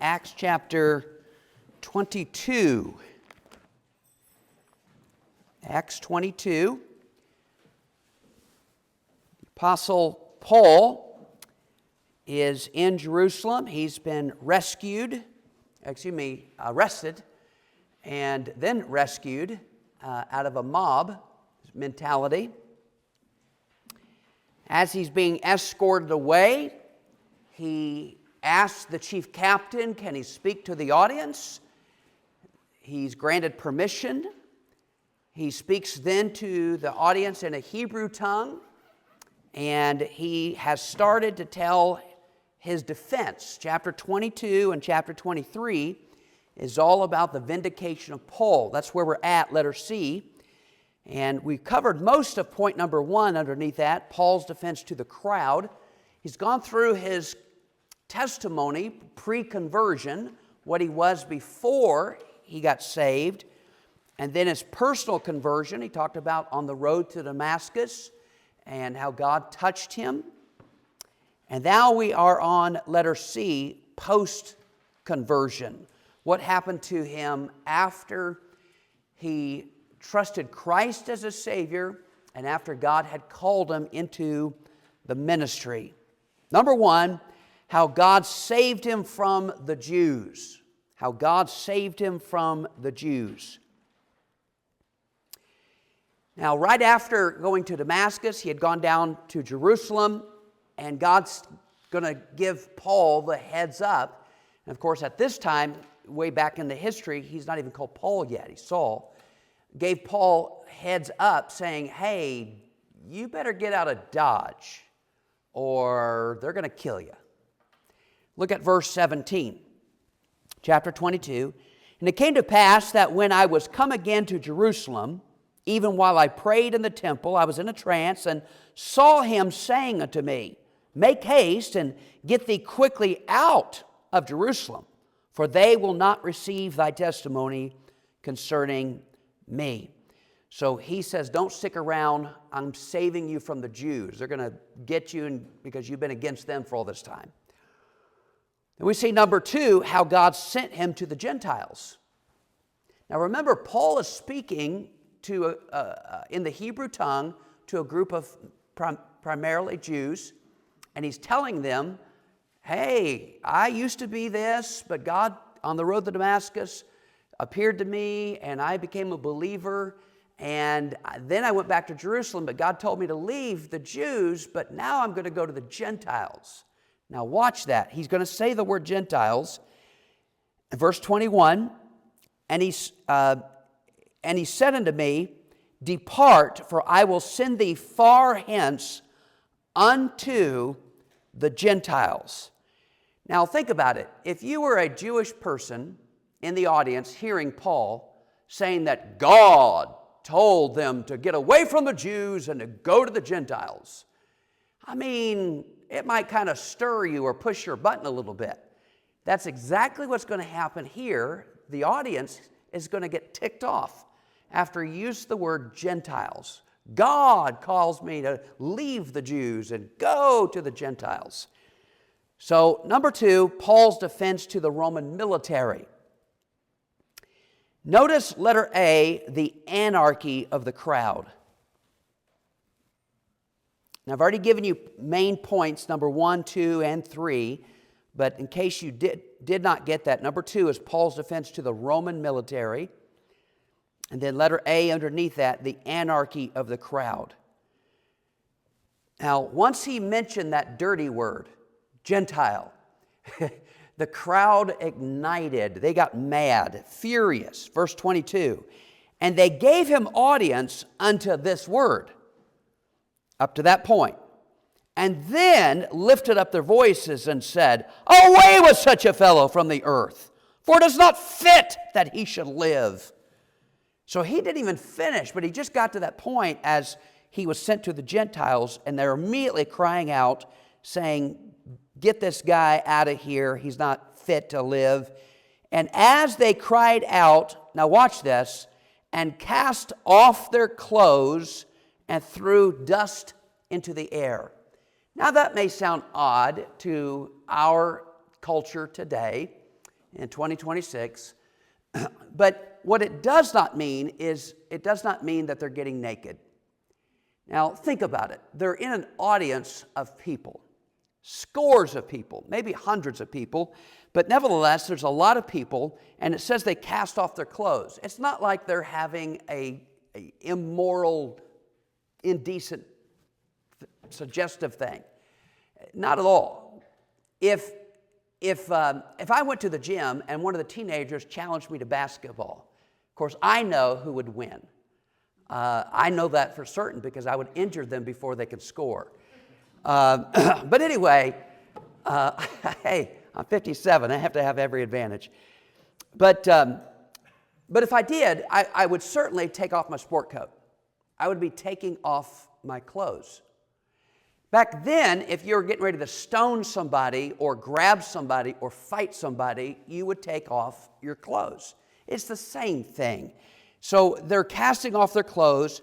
Acts chapter 22. Acts 22. The Apostle Paul is in Jerusalem. He's been arrested, and then rescued out of a mob mentality. As he's being escorted away, he asks the chief captain, can he speak to the audience? He's granted permission. He speaks then to the audience in a Hebrew tongue, and he has started to tell his defense. Chapter 22 and chapter 23 is all about the vindication of Paul. That's where we're at, letter C. And we've covered most of point number 1 underneath that, Paul's defense to the crowd. He's gone through his testimony, pre-conversion, what he was before he got saved, and then his personal conversion. He talked about on the road to Damascus and how God touched him. And now we are on letter C, post-conversion. What happened to him after he trusted Christ as a Savior and after God had called him into the ministry. Number 1, how God saved him from the Jews. How God saved him from the Jews. Now, right after going to Damascus, he had gone down to Jerusalem, and God's going to give Paul the heads up. And of course, at this time, way back in the history, he's not even called Paul yet, he's Saul. Gave Paul heads up saying, hey, you better get out of Dodge or they're going to kill you. Look at verse 17, chapter 22. And it came to pass that when I was come again to Jerusalem, even while I prayed in the temple, I was in a trance and saw him saying unto me, make haste and get thee quickly out of Jerusalem, for they will not receive thy testimony concerning me. So he says, don't stick around. I'm saving you from the Jews. They're going to get you because you've been against them for all this time. And we see number 2, how God sent him to the Gentiles. Now remember, Paul is speaking to in the Hebrew tongue to a group of primarily Jews, and he's telling them, hey, I used to be this, but God on the road to Damascus appeared to me, and I became a believer, and then I went back to Jerusalem, but God told me to leave the Jews, but now I'm going to go to the Gentiles. Now watch that. He's going to say the word Gentiles. In verse 21, and he said unto me, depart, for I will send thee far hence unto the Gentiles. Now think about it. If you were a Jewish person in the audience hearing Paul saying that God told them to get away from the Jews and to go to the Gentiles, I mean, it might kind of stir you or push your button a little bit. That's exactly what's going to happen here. The audience is going to get ticked off after he used the word Gentiles. God calls me to leave the Jews and go to the Gentiles. So, number 2, Paul's defense to the Roman military. Notice letter A, the anarchy of the crowd. Now, I've already given you main points, number 1, 2, and 3, but in case you did not get that, number 2 is Paul's defense to the Roman military. And then letter A underneath that, the anarchy of the crowd. Now, once he mentioned that dirty word, Gentile, the crowd ignited. They got mad, furious. Verse 22, and they gave him audience unto this word. Up to that point. And then lifted up their voices and said, away with such a fellow from the earth, for it is not fit that he should live. So he didn't even finish, but he just got to that point as he was sent to the Gentiles, and they're immediately crying out, saying, get this guy out of here. He's not fit to live. And as they cried out, now watch this, and cast off their clothes and threw dust into the air. Now that may sound odd to our culture today, in 2026. But what it does not mean is, it does not mean that they're getting naked. Now, think about it. They're in an audience of people, scores of people, maybe hundreds of people, but nevertheless, there's a lot of people, and it says they cast off their clothes. It's not like they're having a immoral, indecent, suggestive thing. Not at all. If I went to the gym and one of the teenagers challenged me to basketball, of course, I know who would win. I know that for certain because I would injure them before they could score. But anyway, hey, I'm 57. I have to have every advantage. But if I did, I would certainly take off my sport coat. I would be taking off my clothes. Back then, if you were getting ready to stone somebody or grab somebody or fight somebody, you would take off your clothes. It's the same thing. So they're casting off their clothes.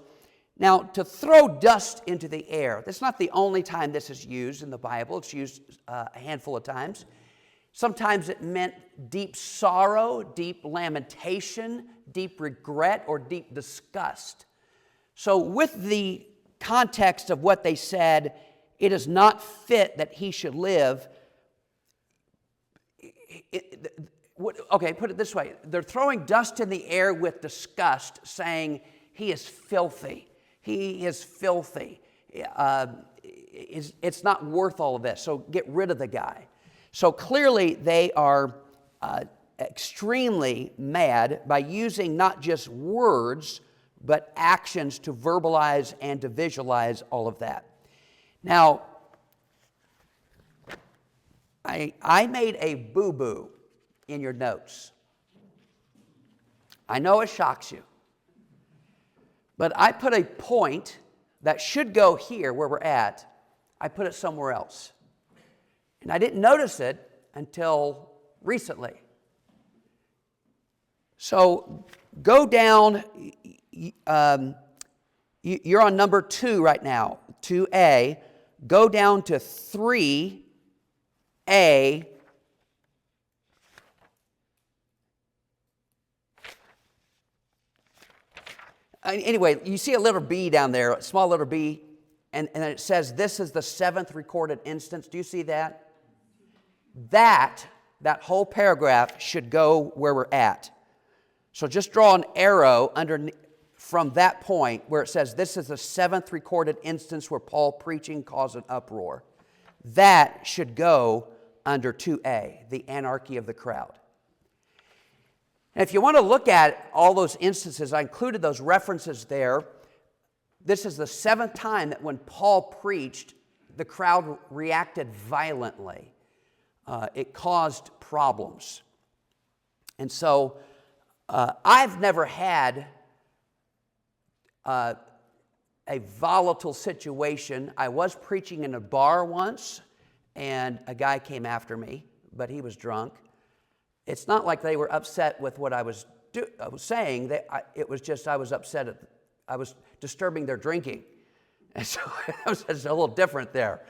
Now, to throw dust into the air, that's not the only time this is used in the Bible. It's used a handful of times. Sometimes it meant deep sorrow, deep lamentation, deep regret, or deep disgust. So with the context of what they said, it is not fit that he should live. Okay, put it this way. They're throwing dust in the air with disgust, saying, he is filthy. He is filthy. It's not worth all of this, so get rid of the guy. So clearly they are extremely mad by using not just words, but actions to verbalize and to visualize all of that. Now, I made a boo-boo in your notes. I know it shocks you. But I put a point that should go here where we're at. I put it somewhere else. And I didn't notice it until recently. So go down. You're on number 2 right now, 2A. Go down to 3A. Anyway, you see a little b down there, a small little b, and it says this is the 7th recorded instance. Do you see that? That whole paragraph should go where we're at. So just draw an arrow from that point where it says this is the 7th recorded instance where Paul preaching caused an uproar. That should go under 2A, the anarchy of the crowd. And if you want to look at all those instances, I included those references there. This is the 7th time that when Paul preached, the crowd reacted violently. It caused problems. And so I've never had a volatile situation. I was preaching in a bar once, and a guy came after me, but he was drunk. It's not like they were upset with what I was saying. It was just I was upset. I was disturbing their drinking. And so it was a little different there.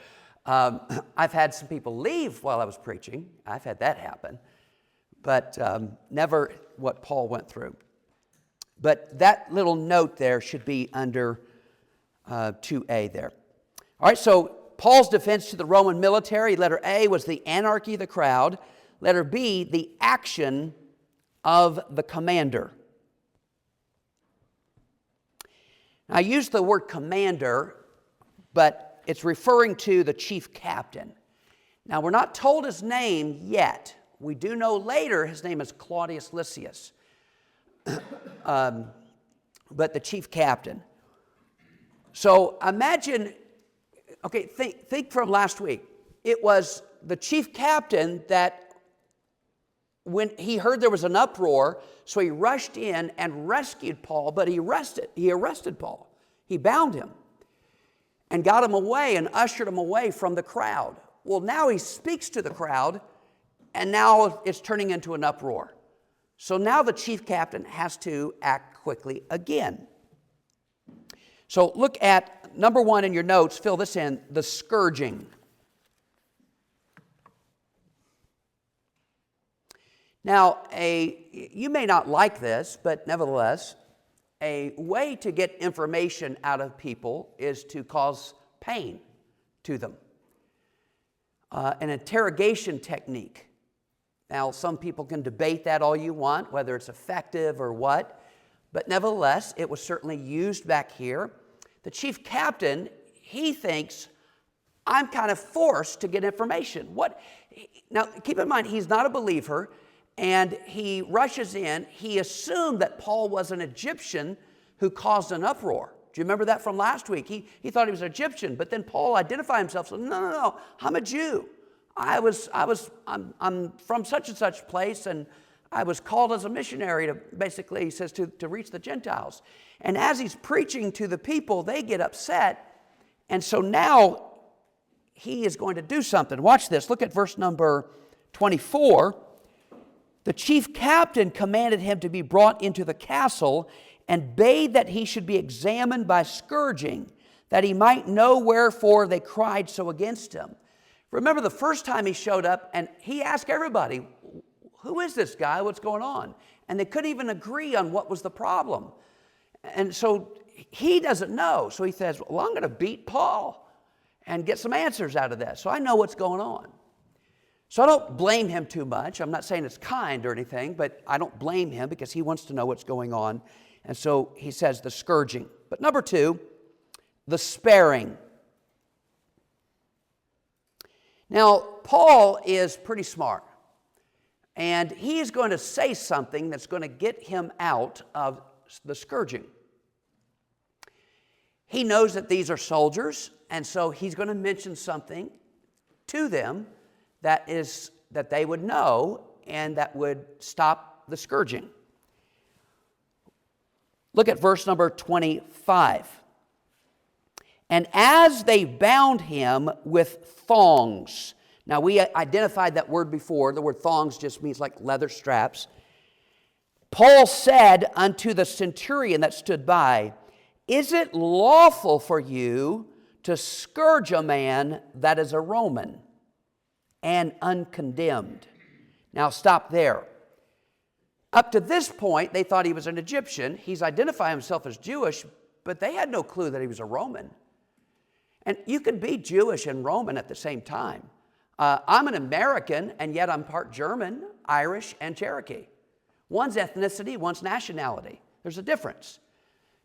I've had some people leave while I was preaching. I've had that happen. But never what Paul went through. But that little note there should be under 2A there. All right, so Paul's defense to the Roman military, letter A, was the anarchy of the crowd. Letter B, the action of the commander. Now, I use the word commander, but it's referring to the chief captain. Now, we're not told his name yet. We do know later his name is Claudius Lysias, but the chief captain. So imagine, okay, think from last week. It was the chief captain that when he heard there was an uproar, so he rushed in and rescued Paul, but he arrested Paul. He bound him and got him away and ushered him away from the crowd. Well, now he speaks to the crowd, and now it's turning into an uproar. So now the chief captain has to act quickly again. So look at number 1 in your notes, fill this in, the scourging. Now, you may not like this, but nevertheless, a way to get information out of people is to cause pain to them. An interrogation technique. Now, some people can debate that all you want, whether it's effective or what, but nevertheless, it was certainly used back here. The chief captain, he thinks, I'm kind of forced to get information. Now, keep in mind, he's not a believer, and he rushes in. He assumed that Paul was an Egyptian who caused an uproar. Do you remember that from last week? He thought he was Egyptian, but then Paul identified himself. So no, I'm a Jew. I'm from such and such place, and I was called as a missionary to basically, he says, to reach the Gentiles. And as he's preaching to the people, they get upset, and so now he is going to do something. Watch this. Look at verse number 24. The chief captain commanded him to be brought into the castle and bade that he should be examined by scourging, that he might know wherefore they cried so against him. Remember the first time he showed up, and he asked everybody, who is this guy? What's going on? And they couldn't even agree on what was the problem. And so he doesn't know. So he says, well, I'm going to beat Paul and get some answers out of this. So I know what's going on. So I don't blame him too much. I'm not saying it's kind or anything, but I don't blame him because he wants to know what's going on. And so he says the scourging. But number two, the sparing. Now, Paul is pretty smart, and he is going to say something that's going to get him out of the scourging. He knows that these are soldiers, and so he's going to mention something to them that they would know and that would stop the scourging. Look at verse number 25. And as they bound him with thongs. Now, we identified that word before. The word thongs just means like leather straps. Paul said unto the centurion that stood by, is it lawful for you to scourge a man that is a Roman and uncondemned? Now, stop there. Up to this point, they thought he was an Egyptian. He's identified himself as Jewish, but they had no clue that he was a Roman. And you could be Jewish and Roman at the same time. I'm an American, and yet I'm part German, Irish, and Cherokee. One's ethnicity, one's nationality. There's a difference.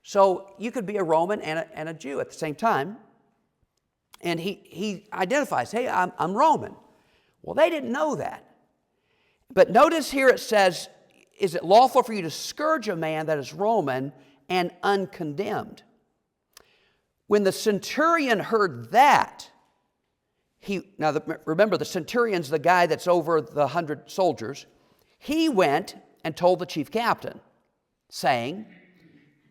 So you could be a Roman and a Jew at the same time. And he identifies, hey, I'm Roman. Well, they didn't know that. But notice here it says, is it lawful for you to scourge a man that is Roman and uncondemned? When the centurion heard that, remember the centurion's the guy that's over the 100 soldiers. He went and told the chief captain, saying,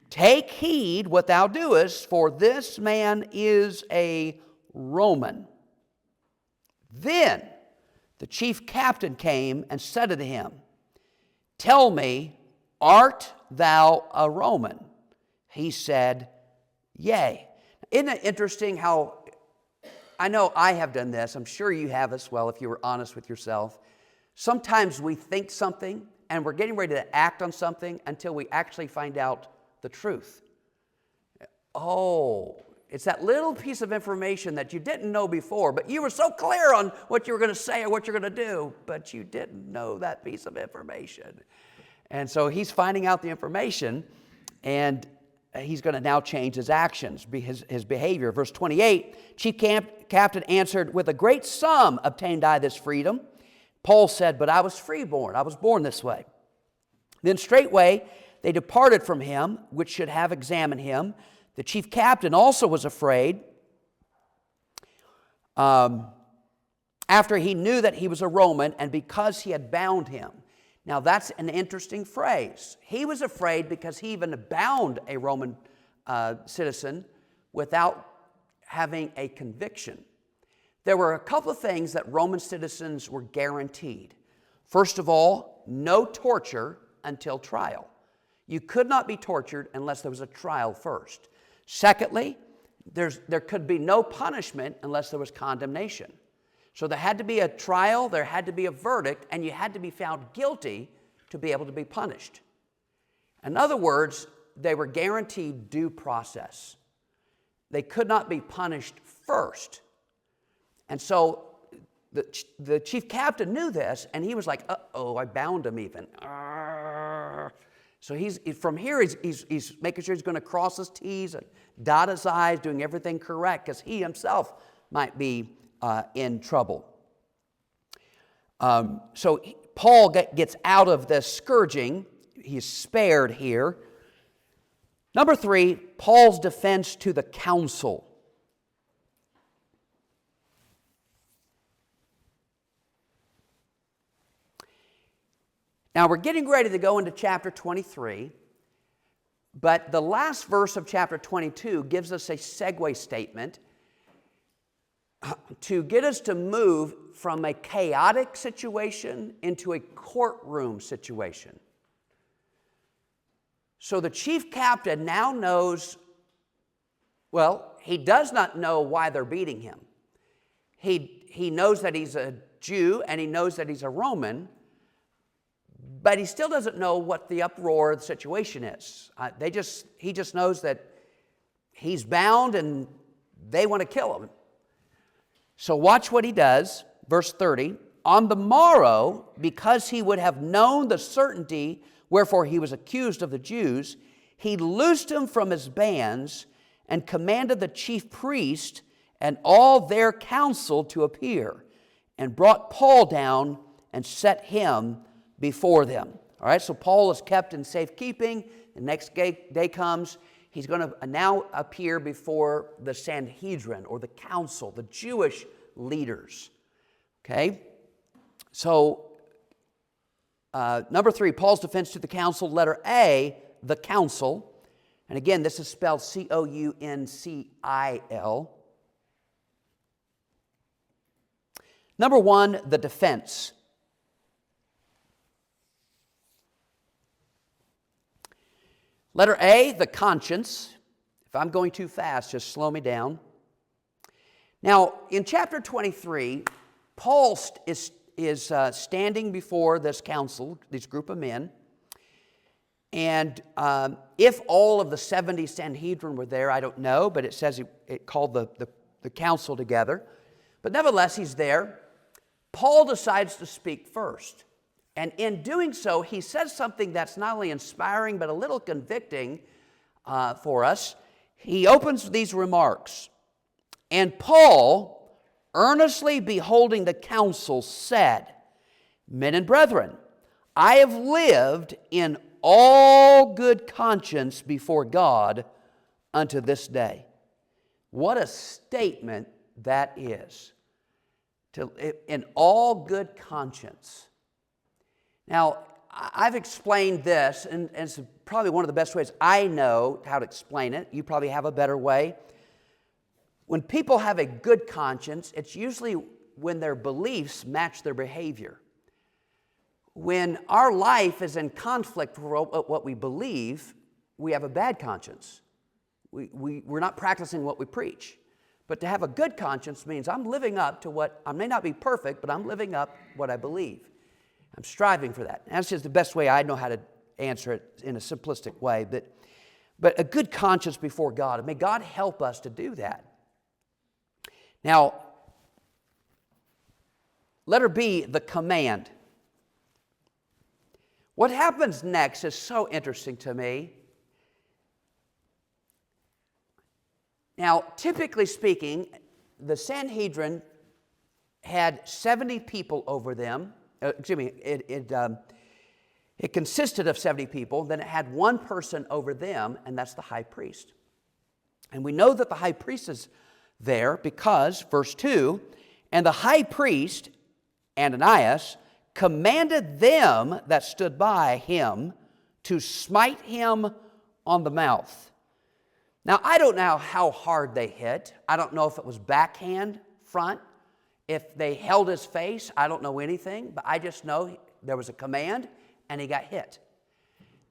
take heed what thou doest, for this man is a Roman. Then the chief captain came and said unto him, tell me, art thou a Roman? He said, yea. Isn't it interesting how, I know I have done this, I'm sure you have as well if you were honest with yourself. Sometimes we think something and we're getting ready to act on something until we actually find out the truth. Oh, it's that little piece of information that you didn't know before, but you were so clear on what you were going to say or what you're going to do, but you didn't know that piece of information. And so he's finding out the information, and he's going to now change his actions, his behavior. Verse 28, chief captain answered, with a great sum obtained I this freedom. Paul said, but I was freeborn. I was born this way. Then straightway they departed from him, which should have examined him. The chief captain also was afraid, after he knew that he was a Roman, and because he had bound him. Now that's an interesting phrase. He was afraid because he even bound a Roman citizen without having a conviction. There were a couple of things that Roman citizens were guaranteed. First of all, no torture until trial. You could not be tortured unless there was a trial first. Secondly, there could be no punishment unless there was condemnation. So there had to be a trial, there had to be a verdict, and you had to be found guilty to be able to be punished. In other words, they were guaranteed due process. They could not be punished first. And so the chief captain knew this, and he was like, uh-oh, I bound him even. So from here, he's making sure he's going to cross his T's and dot his I's, doing everything correct, because he himself might be in trouble. So Paul gets out of this scourging. He's spared here. Number 3, Paul's defense to the council. Now, we're getting ready to go into chapter 23, but the last verse of chapter 22 gives us a segue statement to get us to move from a chaotic situation into a courtroom situation. So the chief captain now knows, well, he does not know why they're beating him. He knows that he's a Jew and he knows that he's a Roman, but he still doesn't know what the uproar of the situation is. He just knows that he's bound and they want to kill him. So watch what he does. Verse 30, on the morrow, because he would have known the certainty wherefore he was accused of the Jews, he loosed him from his bands and commanded the chief priest and all their council to appear, and brought Paul down and set him before them. All right, so Paul is kept in safekeeping. The next day comes. He's going to now appear before the Sanhedrin, or the council, the Jewish leaders. Okay, so number 3, Paul's defense to the council. Letter A, the council. And again, this is spelled C-O-U-N-C-I-L. Number 1, the defense. Letter A, the conscience. If I'm going too fast, just slow me down. Now, in chapter 23, Paul is standing before this council, this group of men. And if all of the 70 Sanhedrin were there, I don't know, but it says it called the council together. But nevertheless, he's there. Paul decides to speak first. And in doing so, he says something that's not only inspiring, but a little convicting for us. He opens these remarks. And Paul, earnestly beholding the council, said, Men and brethren, I have lived in all good conscience before God unto this day. What a statement that is. In all good conscience. Now, I've explained this, and it's probably one of the best ways I know how to explain it. You probably have a better way. When people have a good conscience, it's usually when their beliefs match their behavior. When our life is in conflict with what we believe, we have a bad conscience. We're not practicing what we preach. But to have a good conscience means I'm living up to what, I may not be perfect, but I'm living up what I believe. I'm striving for that. And that's just the best way I know how to answer it in a simplistic way. But a good conscience before God. May God help us to do that. Now, letter B, the command. What happens next is so interesting to me. Now, typically speaking, the Sanhedrin had 70 people over them. It consisted of 70 people. Then it had one person over them, and that's the high priest. And we know that the high priest is there because, verse 2, and the high priest, Ananias, commanded them that stood by him to smite him on the mouth. Now, I don't know how hard they hit. I don't know if it was backhand, front, if they held his face. I don't know anything, but I just know there was a command and he got hit.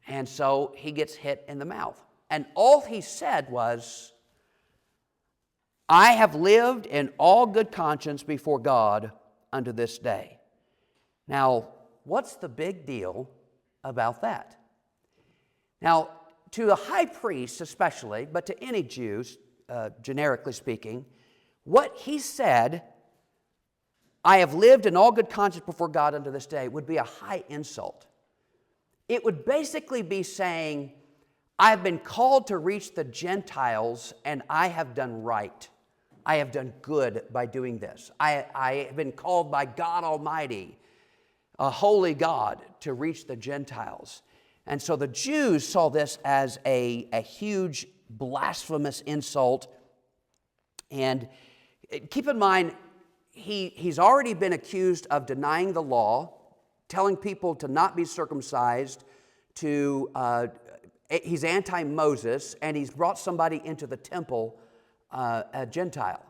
And so he gets hit in the mouth. And all he said was, I have lived in all good conscience before God unto this day. Now, what's the big deal about that? Now, to a high priest especially, but to any Jews, generically speaking, what he said, I have lived in all good conscience before God unto this day, would be a high insult. It would basically be saying, I have been called to reach the Gentiles, and I have done right. I have done good by doing this. I have been called by God Almighty, a holy God, to reach the Gentiles. And so the Jews saw this as a huge blasphemous insult. And keep in mind, he's already been accused of denying the law, telling people to not be circumcised, he's anti-Moses, and he's brought somebody into the temple, a Gentile.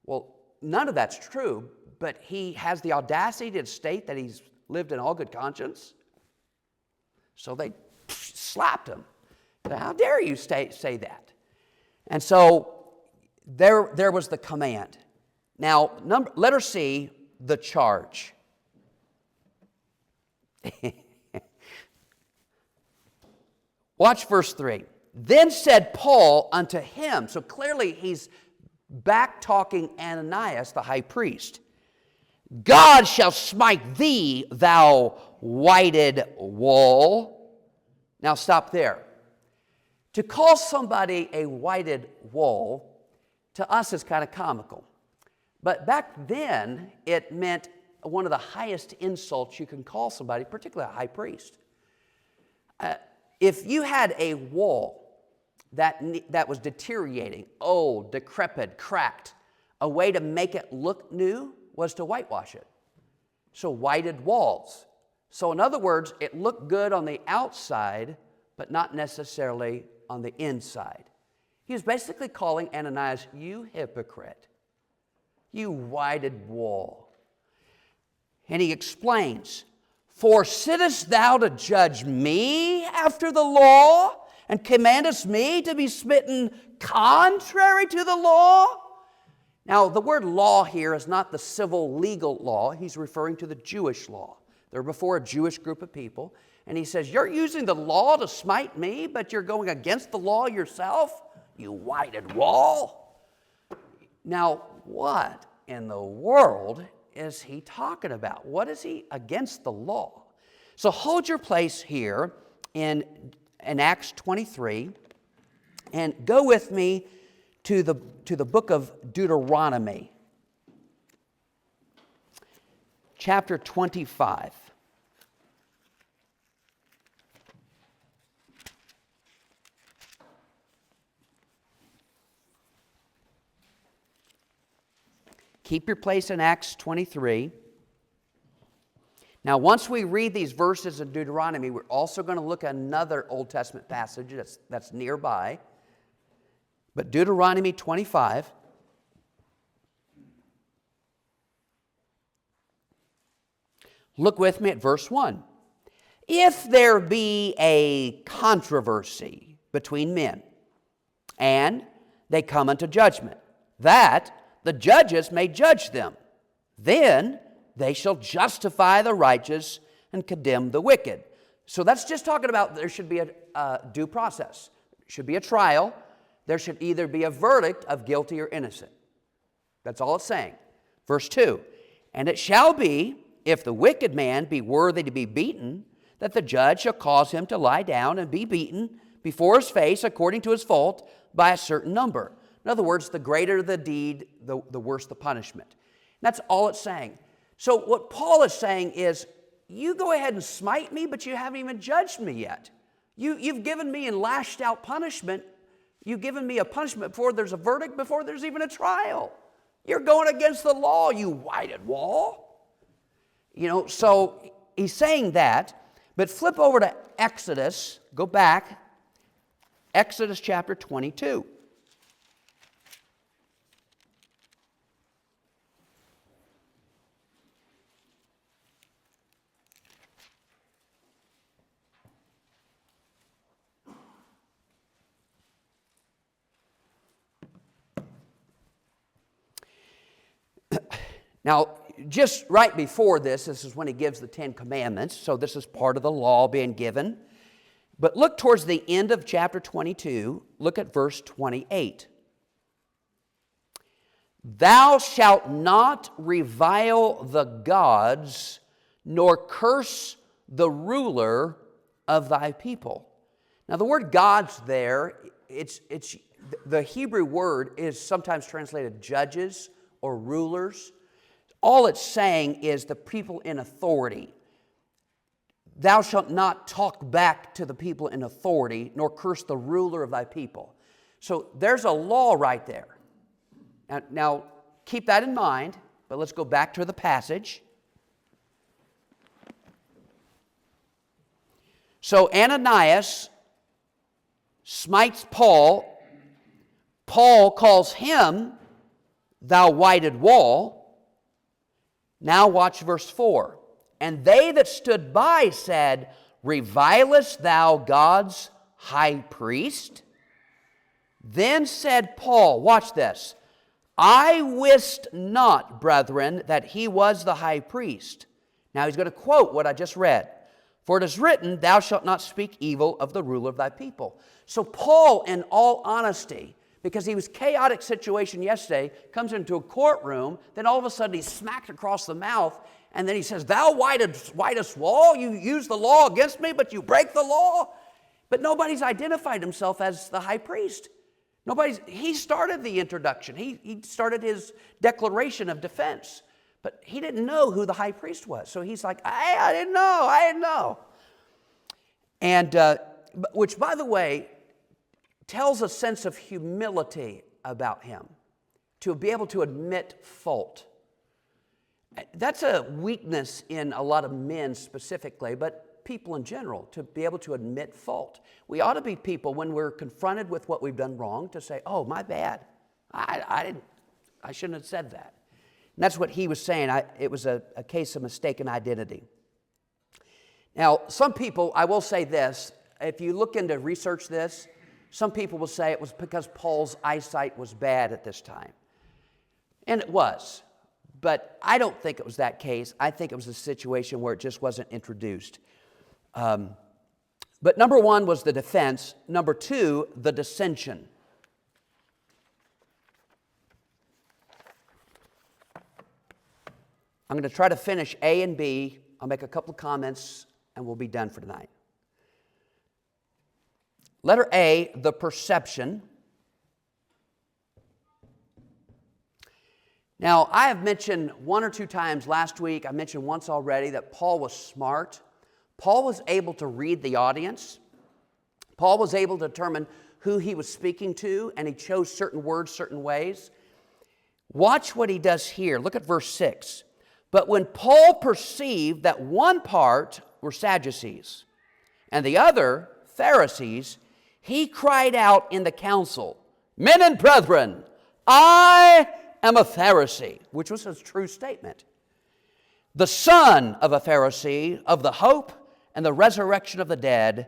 Well, none of that's true, but he has the audacity to state that he's lived in all good conscience. So they slapped him. How dare you say that? And so there was the command. Now, letter C, the charge. Watch verse 3. Then said Paul unto him, so clearly he's back-talking Ananias, the high priest, God shall smite thee, thou whited wall. Now stop there. To call somebody a whited wall, to us is kind of comical. But back then, it meant one of the highest insults you can call somebody, particularly a high priest. If you had a wall that was deteriorating, old, decrepit, cracked, a way to make it look new was to whitewash it. So whited walls. So in other words, it looked good on the outside, but not necessarily on the inside. He was basically calling Ananias, you hypocrite, you whited wall. And he explains, for sittest thou to judge me after the law, and commandest me to be smitten contrary to the law? Now, the word law here is not the civil legal law. He's referring to the Jewish law. They're before a Jewish group of people. And he says, you're using the law to smite me, but you're going against the law yourself? You whited wall. Now, what in the world is he talking about? What is he against the law? So hold your place here in Acts 23 and go with me to the book of Deuteronomy, chapter 25. Keep your place in Acts 23. Now, once we read these verses in Deuteronomy, we're also going to look at another Old Testament passage that's nearby. But Deuteronomy 25, look with me at verse 1. If there be a controversy between men, and they come unto judgment, that the judges may judge them, then they shall justify the righteous and condemn the wicked. So that's just talking about there should be a due process. There should be a trial. There should either be a verdict of guilty or innocent. That's all it's saying. Verse 2, and it shall be, if the wicked man be worthy to be beaten, that the judge shall cause him to lie down and be beaten before his face according to his fault by a certain number. In other words, the greater the deed, the worse the punishment. That's all it's saying. So what Paul is saying is, you go ahead and smite me, but you haven't even judged me yet. You've given me and lashed out punishment. You've given me a punishment before there's a verdict, before there's even a trial. You're going against the law, you whited wall. So he's saying that, but flip over to Exodus, go back, Exodus chapter 22. Now, just right before this is when he gives the Ten Commandments, so this is part of the law being given. But look towards the end of chapter 22, look at verse 28. Thou shalt not revile the gods, nor curse the ruler of thy people. Now, the word gods there, it's the Hebrew word is sometimes translated judges or rulers. All it's saying is the people in authority. Thou shalt not talk back to the people in authority, nor curse the ruler of thy people. So there's a law right there. Now, keep that in mind, but let's go back to the passage. So Ananias smites Paul. Paul calls him, thou whited wall. Now watch verse 4. And they that stood by said, revilest thou God's high priest? Then said Paul, watch this, I wist not, brethren, that he was the high priest. Now he's going to quote what I just read. For it is written, thou shalt not speak evil of the ruler of thy people. So Paul, in all honesty, because he was chaotic situation yesterday, comes into a courtroom, then all of a sudden he's smacked across the mouth, and then he says, thou whitest wall, you use the law against me, but you break the law. But nobody's identified himself as the high priest. He started the introduction. He started his declaration of defense. But he didn't know who the high priest was. So he's like, I didn't know. And, which, by the way, tells a sense of humility about him, to be able to admit fault. That's a weakness in a lot of men specifically, but people in general, to be able to admit fault. We ought to be people, when we're confronted with what we've done wrong, to say, oh, my bad. I shouldn't have said that. And that's what he was saying. It was a case of mistaken identity. Now, some people, I will say this, if you look into research this, some people will say it was because Paul's eyesight was bad at this time. And it was. But I don't think it was that case. I think it was a situation where it just wasn't introduced. But number one was the defense. Number two, the dissension. I'm going to try to finish A and B. I'll make a couple of comments, and we'll be done for tonight. Letter A, the perception. Now, I have mentioned one or two times last week, I mentioned once already, that Paul was smart. Paul was able to read the audience. Paul was able to determine who he was speaking to, and he chose certain words certain ways. Watch what he does here. Look at verse 6. But when Paul perceived that one part were Sadducees and the other Pharisees, he cried out in the council, Men and brethren, I am a Pharisee, which was a true statement. The son of a Pharisee, of the hope and the resurrection of the dead,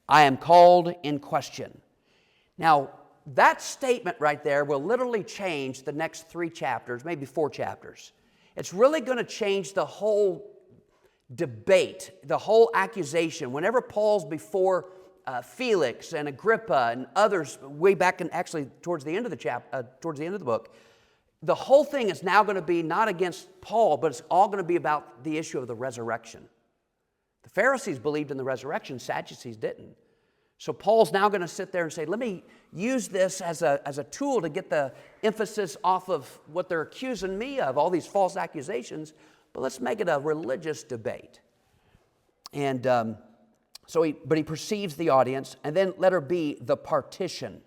I am called in question. Now, that statement right there will literally change the next 3 chapters, maybe 4 chapters. It's really going to change the whole debate, the whole accusation. Whenever Paul's before Felix and Agrippa and others, way back in actually towards the end of the book, the whole thing is now going to be not against Paul, but it's all going to be about the issue of the resurrection. The Pharisees believed in the resurrection, Sadducees didn't. So Paul's now going to sit there and say, let me use this as a tool to get the emphasis off of what they're accusing me of, all these false accusations, but let's make it a religious debate. And but he perceives the audience. And then letter B, the partition.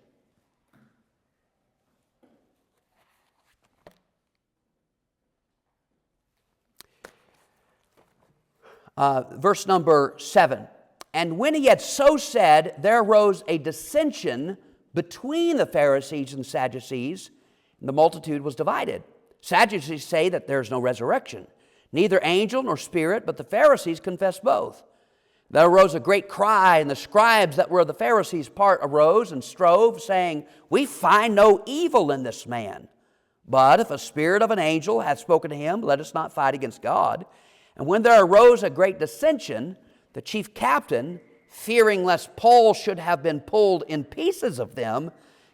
Verse number 7. And when he had so said, there arose a dissension between the Pharisees and Sadducees, and the multitude was divided. Sadducees say that there is no resurrection, neither angel nor spirit, but the Pharisees confess both. There arose a great cry, and the scribes that were of the Pharisees' part arose and strove, saying, we find no evil in this man. But if a spirit of an angel hath spoken to him, let us not fight against God. And when there arose a great dissension, the chief captain, fearing lest Paul should have been pulled in pieces of them,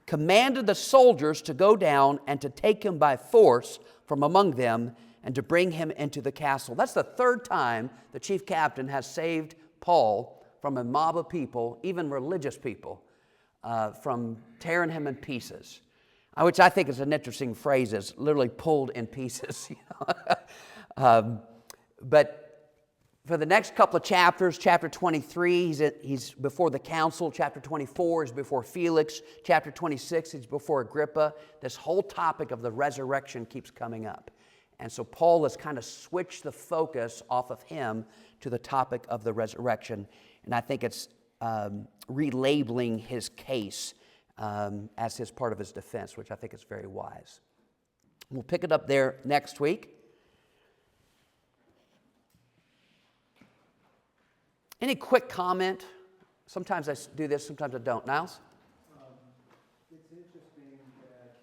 commanded the soldiers to go down and to take him by force from among them and to bring him into the castle. That's the third time the chief captain has saved Paul from a mob of people, even religious people, from tearing him in pieces. Which I think is an interesting phrase, is literally pulled in pieces. But for the next couple of chapters, chapter 23, he's before the council. Chapter 24 is before Felix. Chapter 26 is before Agrippa. This whole topic of the resurrection keeps coming up. And so Paul has kind of switched the focus off of him to the topic of the resurrection. And I think it's relabeling his case as his part of his defense, which I think is very wise. We'll pick it up there next week. Any quick comment? Sometimes I do this, sometimes I don't. Niles? It's interesting that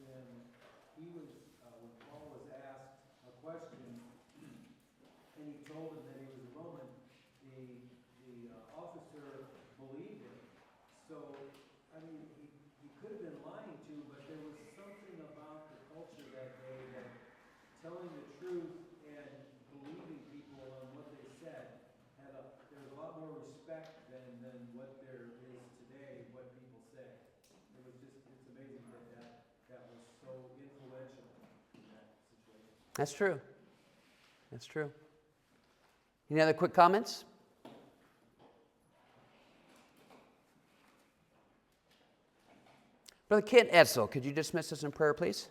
when Paul was asked a question, and he told him that he was a Roman, the officer believed him. So, I mean, he could have been lying too, but there was something about the culture that day that telling the truth and believing people on what they said there was a lot more respect than what there is today, what people say. It's amazing that was so influential in that situation. That's true. That's true. Any other quick comments? Brother Kent Edsel, could you dismiss us in prayer, please?